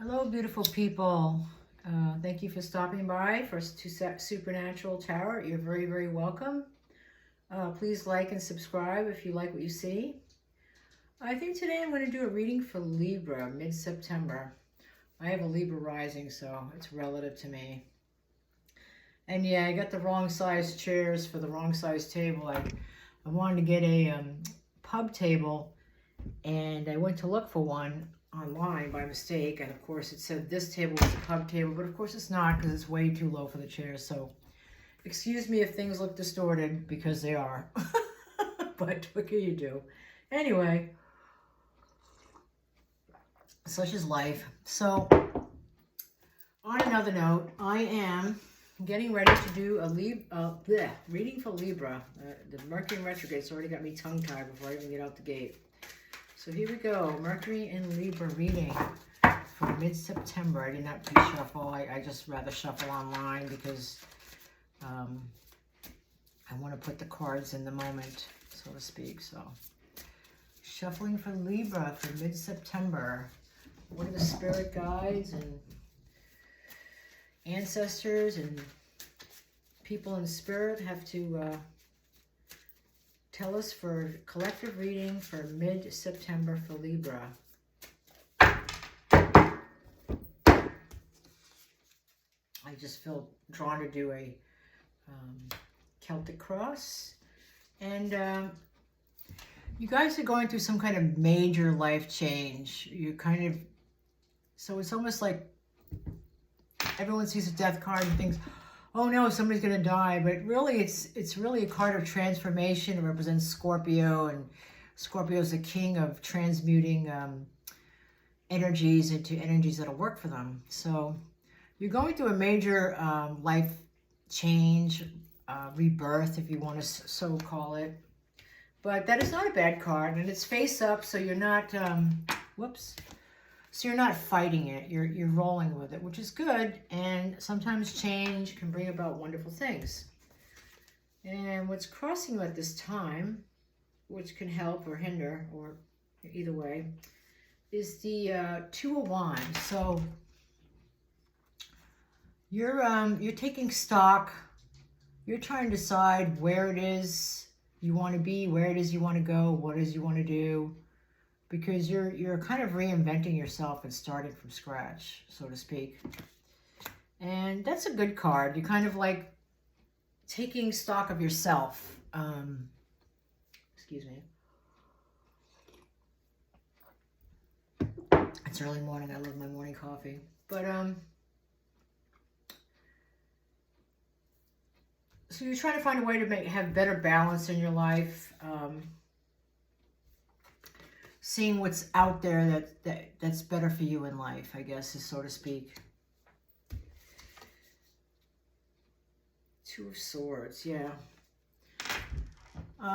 Hello, beautiful people. Thank you for stopping by for Supernatural Tower. You're very, very welcome. Please like and subscribe if you like what you see. I think today I'm going to do a reading for Libra, mid-September. I have a Libra rising, so it's relative to me. And yeah, I got the wrong size chairs for the wrong size table. I wanted to get a pub table, and I went to look for one online by mistake, and of course it said this table was a pub table, but of course it's not, because it's way too low for the chairs. So excuse me if things look distorted, because they are. But what can you do? Anyway, such is life. So on another note, I am getting ready to do a reading for Libra. The Mercury in retrograde's already got me tongue-tied before I even get out the gate. So here we go, Mercury in Libra reading for mid-September. I did not pre-shuffle. I just rather shuffle online because I want to put the cards in the moment, so to speak. So shuffling for Libra for mid-September. What are the spirit guides and ancestors and people in spirit have to tell us for collective reading for mid-September for Libra? I just feel drawn to do a Celtic cross. And you guys are going through some kind of major life change. So it's almost like everyone sees a death card and thinks, oh no, somebody's going to die. But really, it's really a card of transformation. It represents Scorpio, and Scorpio is the king of transmuting energies into energies that'll work for them. So you're going through a major life change, rebirth, if you want to so call it. But that is not a bad card, and it's face up, so you're not, So you're not fighting it, you're rolling with it, which is good. And sometimes change can bring about wonderful things. And what's crossing you at this time, which can help or hinder, or either way, is the Two of Wands. So you're taking stock. You're trying to decide where it is you want to be, where it is you want to go, what it is you want to do. Because you're kind of reinventing yourself and starting from scratch, so to speak. And that's a good card. You're kind of like taking stock of yourself. Excuse me. It's early morning. I love my morning coffee. But so you're trying to find a way to have better balance in your life. Seeing what's out there that's better for you in life, I guess, is so to speak. Two of Swords, yeah.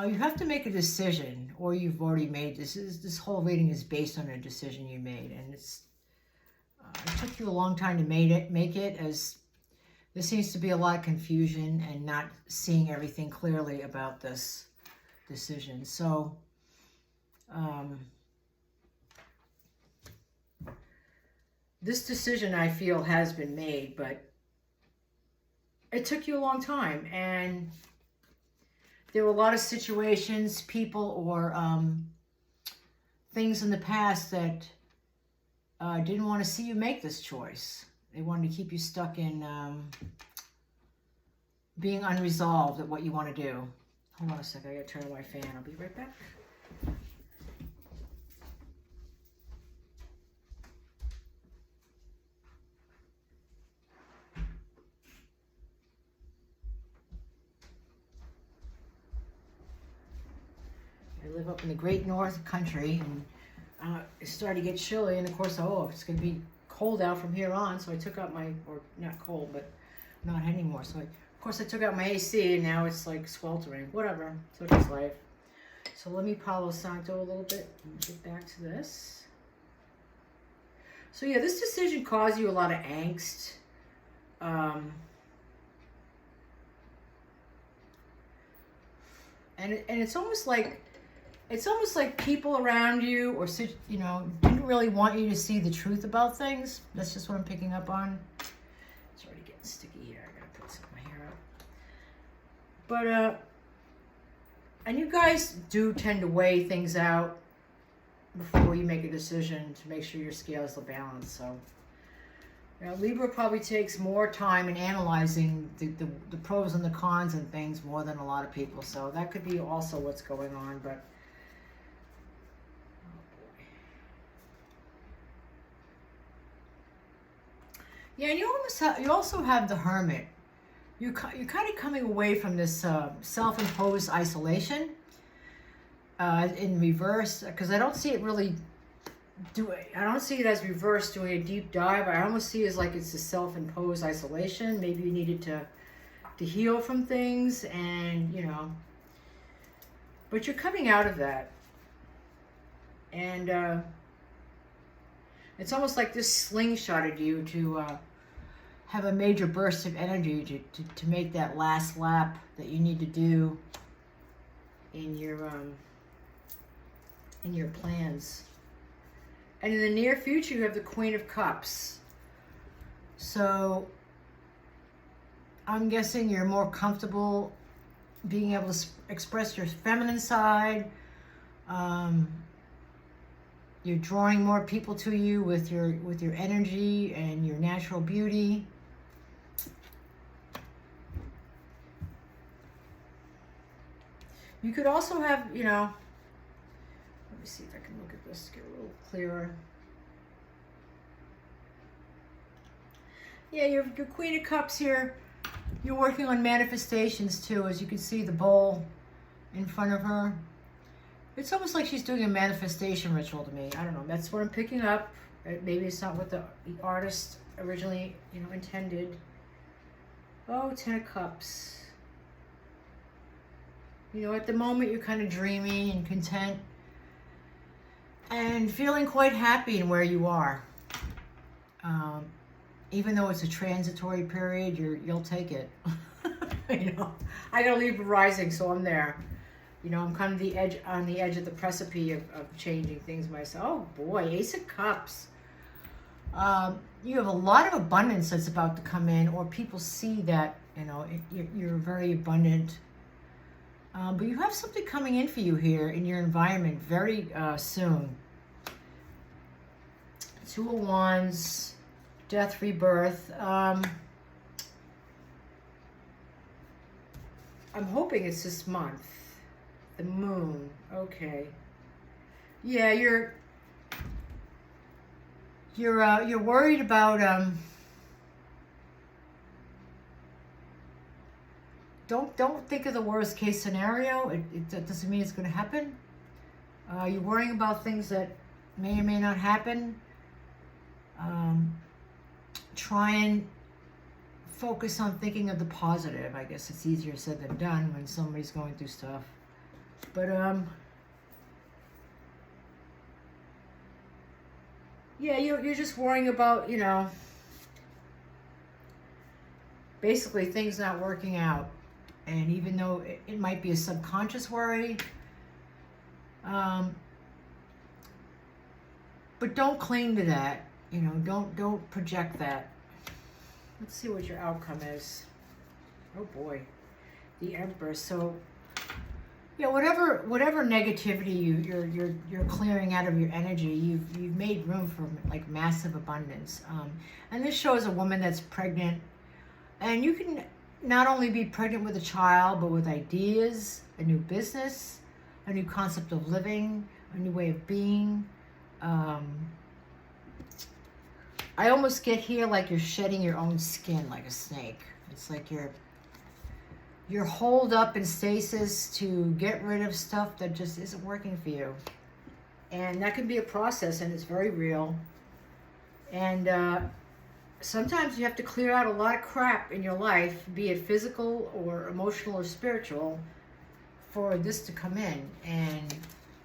You have to make a decision, or you've already made this whole reading is based on a decision you made, and it took you a long time to make it, as there seems to be a lot of confusion and not seeing everything clearly about this decision. So this decision, I feel, has been made, but it took you a long time. And there were a lot of situations, people, or things in the past that didn't want to see you make this choice. They wanted to keep you stuck in being unresolved at what you want to do. Hold on a second, I gotta turn on my fan. I'll be right back. I live up in the great north country, and it started to get chilly, and of course, it's going to be cold out from here on, so I took out or not cold, but not anymore. So of course I took out my AC, and now it's like sweltering. Whatever, such is life. So let me Palo Santo a little bit and get back to this. So yeah, this decision caused you a lot of angst. And it's almost like it's almost like people around you or, you know, didn't really want you to see the truth about things. That's just what I'm picking up on. It's already getting sticky here. I gotta put some of my hair up. But, and you guys do tend to weigh things out before you make a decision to make sure your scales are balanced. So, you know, Libra probably takes more time in analyzing the pros and the cons and things more than a lot of people. So that could be also what's going on. But yeah, and you also have the Hermit. You're kind of coming away from this self-imposed isolation in reverse, because I don't see it really I don't see it as reverse doing a deep dive. I almost see it as like it's a self-imposed isolation. Maybe you needed to heal from things, and you know, but you're coming out of that, and it's almost like this slingshotted you to have a major burst of energy to make that last lap that you need to do in your plans. And in the near future, you have the Queen of Cups. So I'm guessing you're more comfortable being able to express your feminine side. You're drawing more people to you with your energy and your natural beauty. You could also have, you know, let me see if I can look at this, get a little clearer. Yeah, your Queen of Cups here, you're working on manifestations too. As you can see the bowl in front of her. It's almost like she's doing a manifestation ritual to me. I don't know, that's what I'm picking up. Maybe it's not what the artist originally, you know, intended. Oh, 10 of Cups. You know, at the moment you're kind of dreamy and content and feeling quite happy in where you are. Even though it's a transitory period, you'll take it. You know, I gotta leave rising, so I'm there. You know, I'm kind of on the edge of the precipice of changing things myself. Oh boy, Ace of Cups. You have a lot of abundance that's about to come in, or people see that, you know, you're very abundant. But you have something coming in for you here in your environment very soon. Two of Wands, Death, Rebirth. I'm hoping it's this month. The Moon. Okay. Yeah, you're worried about Don't think of the worst case scenario. That doesn't mean it's going to happen. You're worrying about things that may or may not happen. Try and focus on thinking of the positive. I guess it's easier said than done when somebody's going through stuff. But yeah, you're just worrying about, you know, basically things not working out. And even though it might be a subconscious worry, but don't cling to that. You know, don't project that. Let's see what your outcome is. Oh boy, the Empress. So yeah, whatever negativity you're clearing out of your energy, you've made room for like massive abundance. And this shows a woman that's pregnant, and you can not only be pregnant with a child, but with ideas, a new business, a new concept of living, a new way of being. I almost get here like you're shedding your own skin like a snake. It's like you're holed up in stasis to get rid of stuff that just isn't working for you. And that can be a process, and it's very real. And sometimes you have to clear out a lot of crap in your life, be it physical or emotional or spiritual, for this to come in. And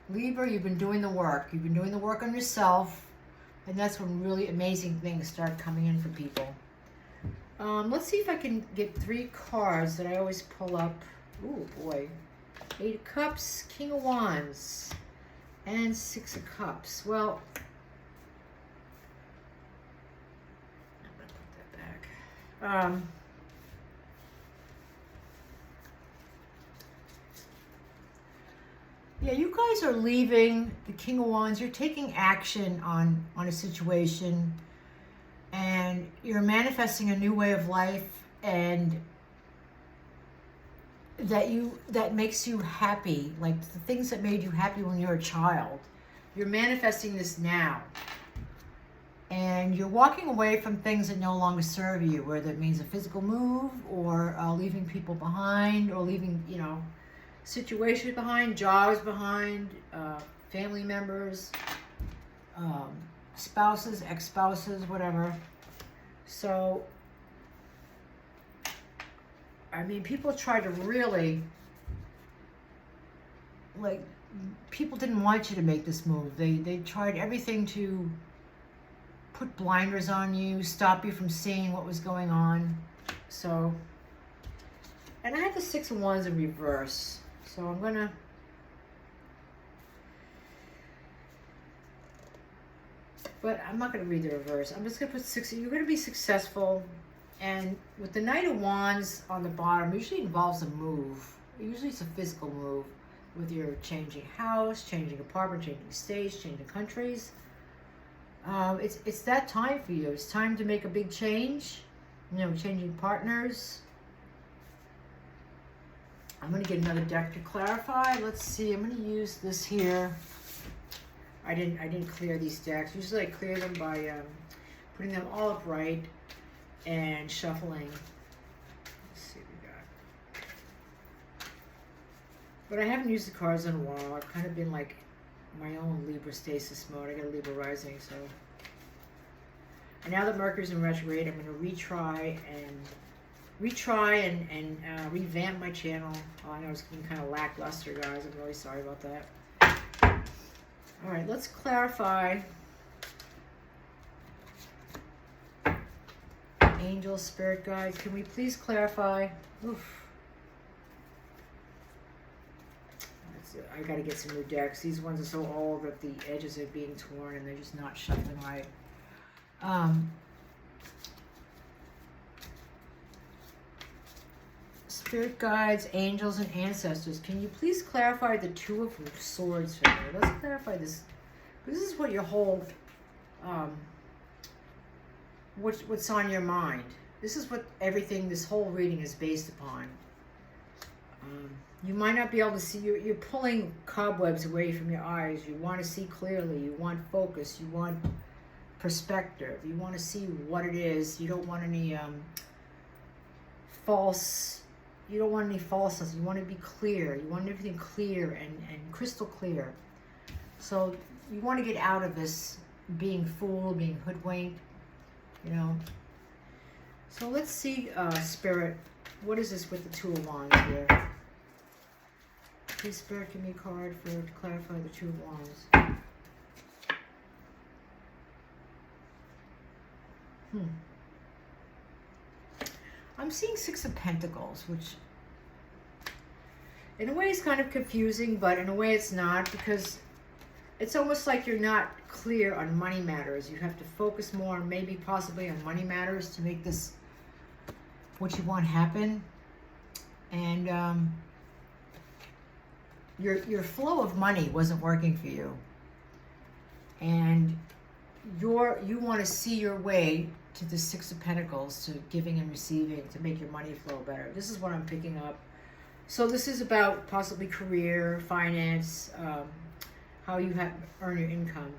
Libra, you've been doing the work. You've been doing the work on yourself, and that's when really amazing things start coming in for people. Let's see if I can get 3 cards that I always pull up. Ooh, boy. Eight of Cups, King of Wands, and Six of Cups. Well, I'm going to put that back. Yeah, you guys are leaving the King of Wands. You're taking action on a situation, and you're manifesting a new way of life, and that makes you happy, like the things that made you happy when you were a child. You're manifesting this now, and you're walking away from things that no longer serve you, whether it means a physical move or leaving people behind, or leaving, you know, situations behind, jobs behind, family members, spouses, ex-spouses, whatever. So, I mean, people try to really, like, people didn't want you to make this move. They tried everything to put blinders on you, stop you from seeing what was going on. So, and I have the Six of Wands in reverse. So I'm gonna, but I'm not gonna read the reverse. I'm just gonna put six. You're gonna be successful, and with the Knight of Wands on the bottom, usually involves a move. Usually it's a physical move, with your changing house, changing apartment, changing states, changing countries. It's that time for you. It's time to make a big change. You know, changing partners. I'm going to get another deck to clarify. Let's see. I'm going to use this here. I didn't clear these decks. Usually I clear them by putting them all upright and shuffling. Let's see what we got. But I haven't used the cards in a while. I've kind of been like my own Libra stasis mode. I got a Libra rising, so. And now that Mercury's in retrograde, I'm going to retry and revamp my channel. Oh, I know it's been kind of lackluster, guys. I'm really sorry about that. All right, let's clarify. Angels, spirit guides, can we please clarify? Oof. I got to get some new decks. These ones are so old that the edges are being torn and they're just not shuffling right. Spirit guides, angels, and ancestors, can you please clarify the Two of Swords for me? Let's clarify this. This is what your whole, what's on your mind. This is what everything, this whole reading is based upon. You might not be able to see, you're pulling cobwebs away from your eyes. You want to see clearly. You want focus. You want perspective. You want to see what it is. You don't want any falseness. You want to be clear. You want everything clear and crystal clear. So you want to get out of this being fooled, being hoodwinked, you know. So let's see, Spirit, what is this with the Two of Wands here? Please, Spirit, give me a card to clarify the Two of Wands. I'm seeing Six of Pentacles, which in a way is kind of confusing, but in a way it's not, because it's almost like you're not clear on money matters. You have to focus more, maybe possibly on money matters to make this what you want happen. And your flow of money wasn't working for you. And you want to see your way to the Six of Pentacles, to giving and receiving, to make your money flow better. This is what I'm picking up. So this is about possibly career, finance, how you earn your income.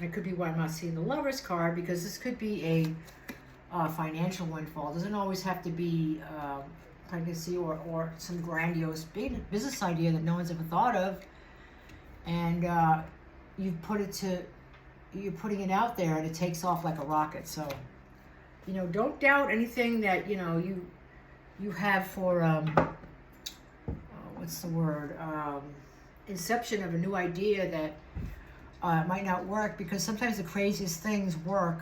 It could be why I'm not seeing the Lover's card, because this could be a financial windfall. It doesn't always have to be pregnancy or some grandiose business idea that no one's ever thought of. And you're putting it out there and it takes off like a rocket. So, you know, don't doubt anything that, you know, you have for, what's the word? Inception of a new idea that might not work, because sometimes the craziest things work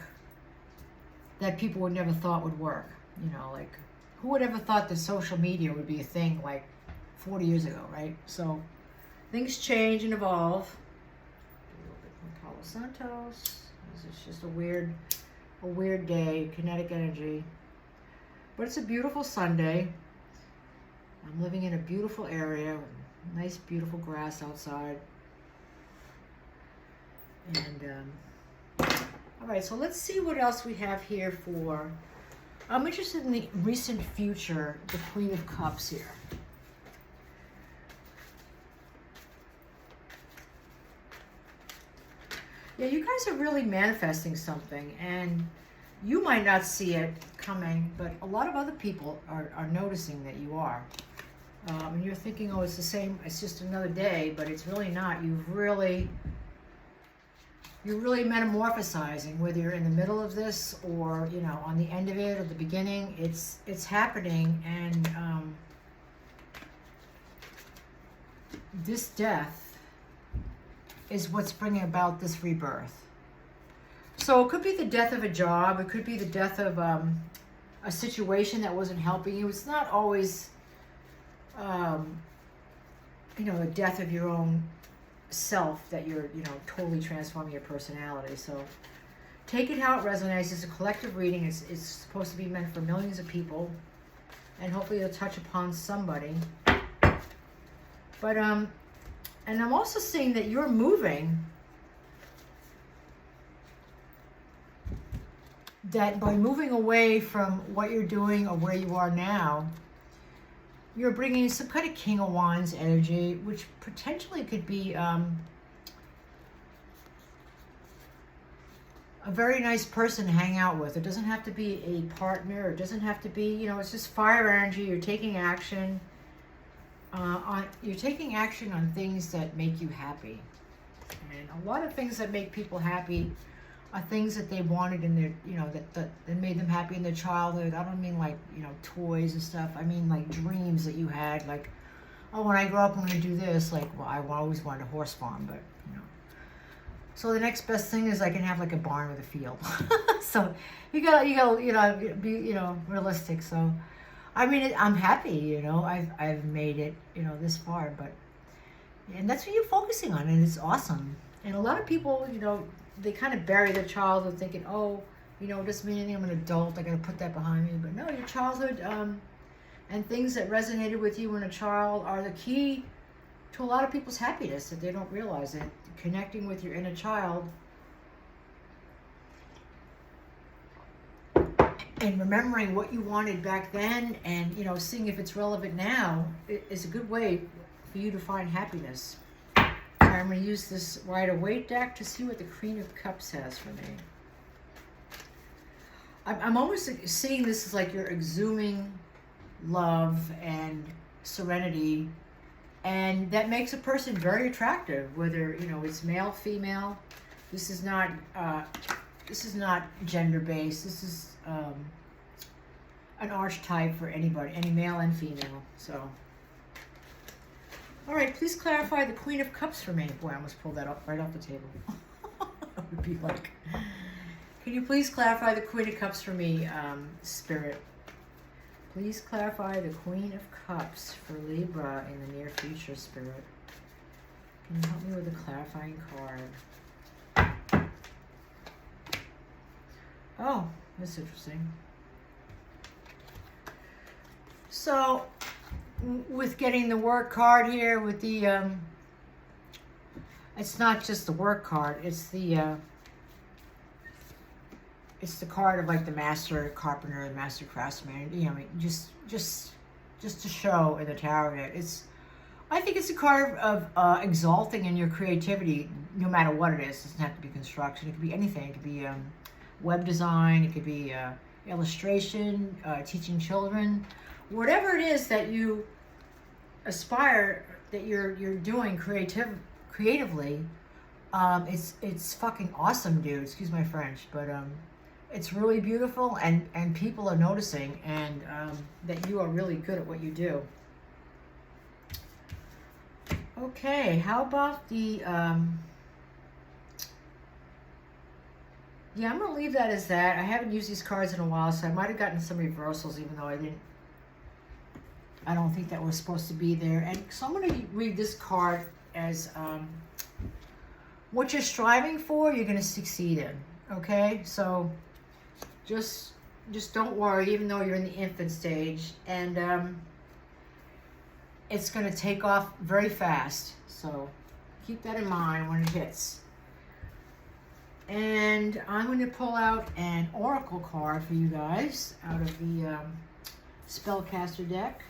that people would never thought would work. You know, like who would ever thought that social media would be a thing like 40 years ago, right? So things change and evolve. A little bit more Palo Santos. This is just a weird day, kinetic energy. But it's a beautiful Sunday. I'm living in a beautiful area, with nice, beautiful grass outside. And, all right, so let's see what else we have here for... I'm interested in the recent future, the Queen of Cups here. Yeah, you guys are really manifesting something, and you might not see it coming, but a lot of other people are noticing that you are. And you're thinking, oh, it's the same, it's just another day, but it's really not. You're really metamorphosizing, whether you're in the middle of this or, you know, on the end of it or the beginning. It's happening, and this death is what's bringing about this rebirth. So it could be the death of a job, it could be the death of a situation that wasn't helping you. It's not always, you know, the death of your own self that you're, you know, totally transforming your personality. So take it how it resonates. It's a collective reading. It's supposed to be meant for millions of people, and hopefully it'll touch upon somebody. But and I'm also seeing that you're moving, that by moving away from what you're doing or where you are now, you're bringing some kind of King of Wands energy, which potentially could be a very nice person to hang out with. It doesn't have to be a partner. It doesn't have to be, you know, it's just fire energy. You're taking action. You're taking action on things that make you happy. And a lot of things that make people happy are things that they wanted in their, you know, that made them happy in their childhood. I don't mean like, you know, toys and stuff. I mean like dreams that you had, like, oh, when I grow up, I'm going to do this. Like, well, I always wanted a horse farm, but, you know. So the next best thing is I can have like a barn with a field. So you gotta, you know, be, you know, realistic. So, I mean, I'm happy, you know, I've made it, you know, this far, but, and that's what you're focusing on, and it's awesome. And a lot of people, you know, they kind of bury their childhood thinking, oh, you know, it doesn't mean anything, I'm an adult, I gotta put that behind me. But no, your childhood and things that resonated with you when a child are the key to a lot of people's happiness that they don't realize it. Connecting with your inner child and remembering what you wanted back then, and, you know, seeing if it's relevant now is a good way for you to find happiness. I'm going to use this Rider-Waite deck to see what the Queen of Cups has for me. I'm almost seeing this as like you're exhuming love and serenity, and that makes a person very attractive, whether, you know, it's male, female. This is not gender-based. This is an archetype for anybody, any male and female. So, all right, please clarify the Queen of Cups for me. Boy, I almost pulled that up right off the table. That would be like, can you please clarify the Queen of Cups for me, Spirit? Please clarify the Queen of Cups for Libra in the near future, Spirit. Can you help me with a clarifying card? Oh, that's interesting. So, with getting the work card here, with the, it's not just the work card, it's the card of like the master carpenter, the master craftsman, you know, I mean, just to show in the tarot that I think it's a card of exalting in your creativity, no matter what it is. It doesn't have to be construction, it could be anything. It could be web design, it could be illustration, teaching children, whatever it is that you aspire, that you're doing creatively. It's fucking awesome, dude. Excuse my French, but it's really beautiful, and people are noticing, and that you are really good at what you do. Okay, how about the yeah, I'm gonna leave that as that. I haven't used these cards in a while, so I might have gotten some reversals, even though I didn't I don't think that was supposed to be there. And so I'm going to read this card as what you're striving for, you're going to succeed in. Okay? So just don't worry, even though you're in the infant stage. And it's going to take off very fast. So keep that in mind when it hits. And I'm going to pull out an oracle card for you guys out of the spellcaster deck.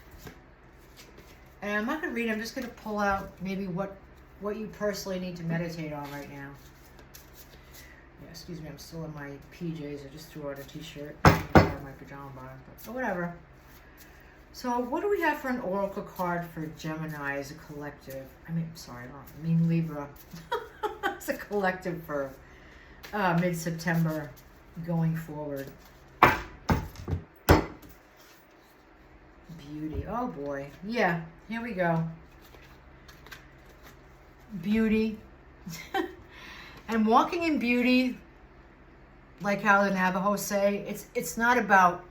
And I'm not going to read it. I'm just going to pull out maybe what you personally need to meditate on right now. Yeah, excuse me, I'm still in my PJs. I just threw out a t-shirt. My pajama bottom, but whatever. So what do we have for an oracle card for Gemini as a collective? I mean Libra. It's a collective for mid-September going forward. Beauty. Oh boy. Yeah, here we go. Beauty. And walking in beauty, like how the Navajos say, it's not about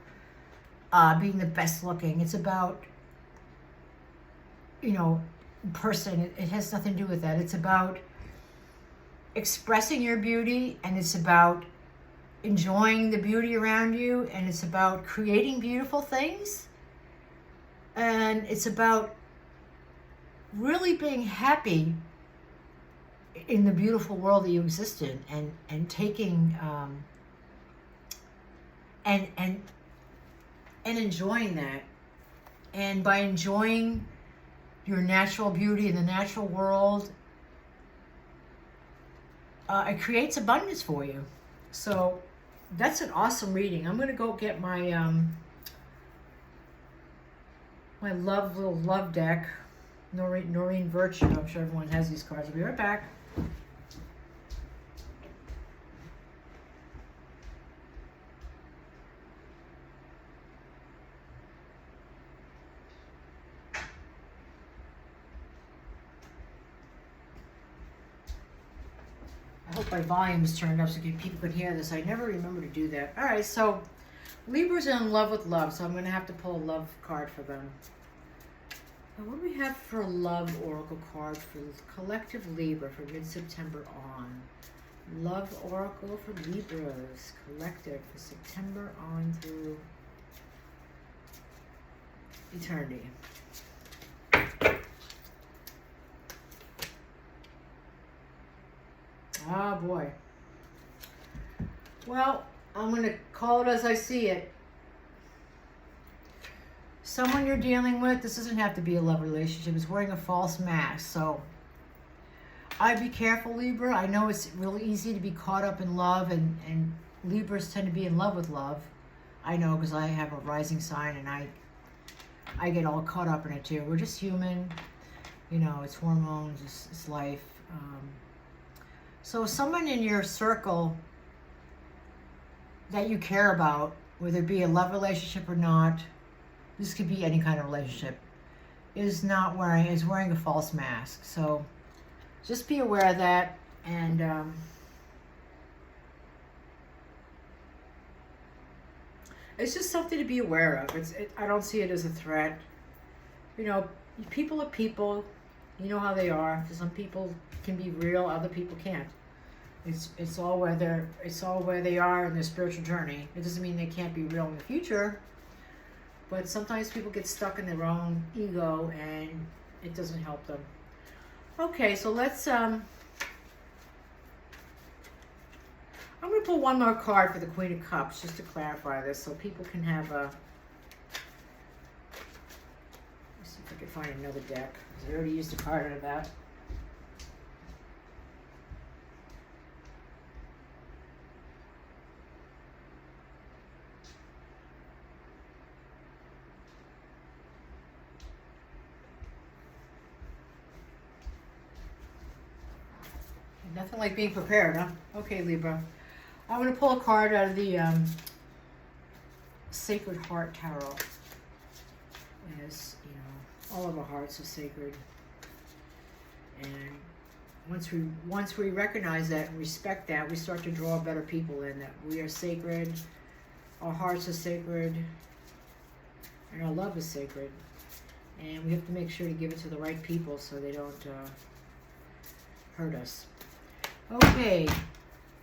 being the best looking. It's about, person. It has nothing to do with that. It's about expressing your beauty, and it's about enjoying the beauty around you, and it's about creating beautiful things, and it's about really being happy in the beautiful world that you exist in, and taking and enjoying that. And by enjoying your natural beauty in the natural world, it creates abundance for you. So that's an awesome reading. I'm going to go get my my little love deck, Noreen Virtue. I'm sure everyone has these cards. I'll be right back. I hope my volume is turned up so people could hear this. I never remember to do that. All right, so Libra's in love with love, so I'm going to have to pull a love card for them. And what do we have for a love oracle card for collective Libra for mid-September on? Love oracle for Libras, collective for September on through eternity. Oh boy. Well, I'm going to call it as I see it. Someone you're dealing with, this doesn't have to be a love relationship, is wearing a false mask. So I'd be careful, Libra. I know it's really easy to be caught up in love, and Libras tend to be in love with love. I know, because I have a rising sign, and I get all caught up in it too. We're just human. It's hormones, it's life. So someone in your circle that you care about, whether it be a love relationship or not, this could be any kind of relationship, is wearing a false mask. So just be aware of that. And it's just something to be aware of. I don't see it as a threat. People are people. You know how they are. Some people can be real, other people can't. It's all where they are in their spiritual journey. It doesn't mean they can't be real in the future, but sometimes people get stuck in their own ego, and it doesn't help them. Okay, so let's I'm going to pull one more card for the Queen of Cups just to clarify this, so people can have a. Let's see if I can find another deck, because I already used a card out of that. Nothing like being prepared, huh? Okay, Libra. I'm going to pull a card out of the Sacred Heart Tarot. As all of our hearts are sacred, and once we recognize that and respect that, we start to draw better people in. That we are sacred, our hearts are sacred, and our love is sacred. And we have to make sure to give it to the right people so they don't hurt us. Okay,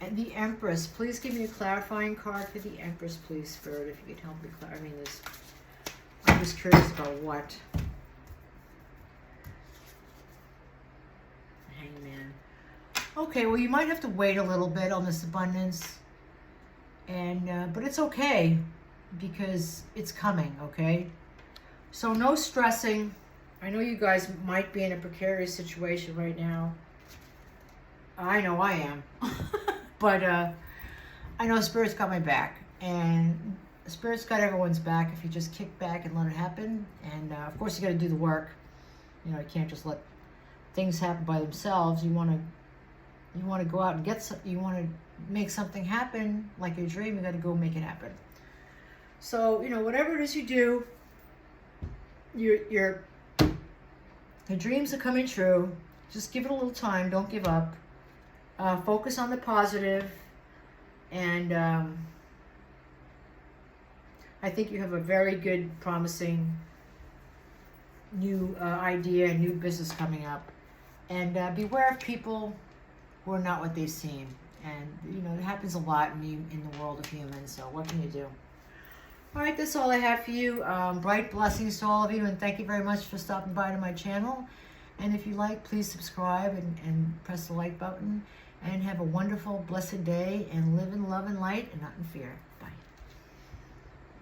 and the Empress. Please give me a clarifying card for the Empress, please, Spirit, if you could help me I'm just curious about what. Hangman. Okay, well, you might have to wait a little bit on this abundance, and but it's okay because it's coming. Okay, so no stressing. I know you guys might be in a precarious situation right now. I know I am, but I know Spirit's got my back, and Spirit's got everyone's back if you just kick back and let it happen. And of course, you got to do the work. You know, you can't just let things happen by themselves. You want to go out and get some. You want to make something happen, like your dream. You got to go make it happen. So you know, whatever it is you do, your dreams are coming true. Just give it a little time. Don't give up. Focus on the positive, and I think you have a very good, promising new idea, new business coming up. And beware of people who are not what they seem. And you know, it happens a lot in the world of humans. So what can you do? All right, that's all I have for you. Bright blessings to all of you, and thank you very much for stopping by to my channel. And if you like, please subscribe and press the like button. And have a wonderful, blessed day, and live in love and light and not in fear.